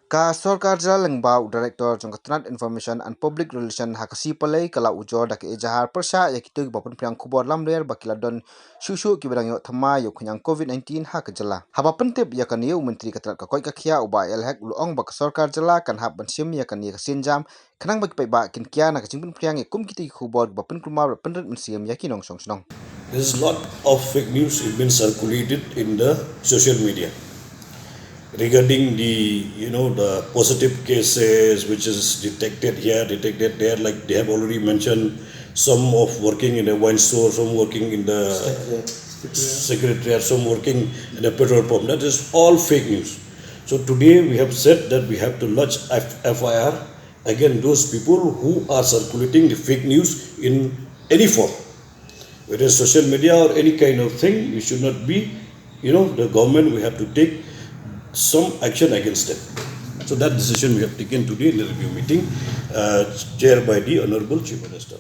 Ka Sorkar Lengbau Director Jongkatranat Information and Public Relation Hakasi Palai Kala Ujor dak Ejahar Persha yakitu bapun Phriang Khubor lamler bakiladon shushu kibadang yo thama yo khunyang COVID-19 hakajala. Haba pentip yakaniu Menteri Katrat Kakoi Kakhia uba elhek luong bak Sorkar jala kan hab bansim yakani kasinjam kanang bagi ba kin kia na kacingpun Phriang kum kiti Khubor bapun kumar pendet mensiam yakinong songsnong. There's a lot of fake news been circulated in the social media regarding the positive cases which is detected here, detected there. Like they have already mentioned, some of working in a wine store, some working in the secretariat, some working in a petrol pump. That is all fake news. So today we have said that we have to lodge FIR against those people who are circulating the fake news in any form, whether it's social media or any kind of thing. You should not be, the government, we have to take some action against them. So that decision we have taken today in the review meeting, chaired by the Honorable Chief Minister.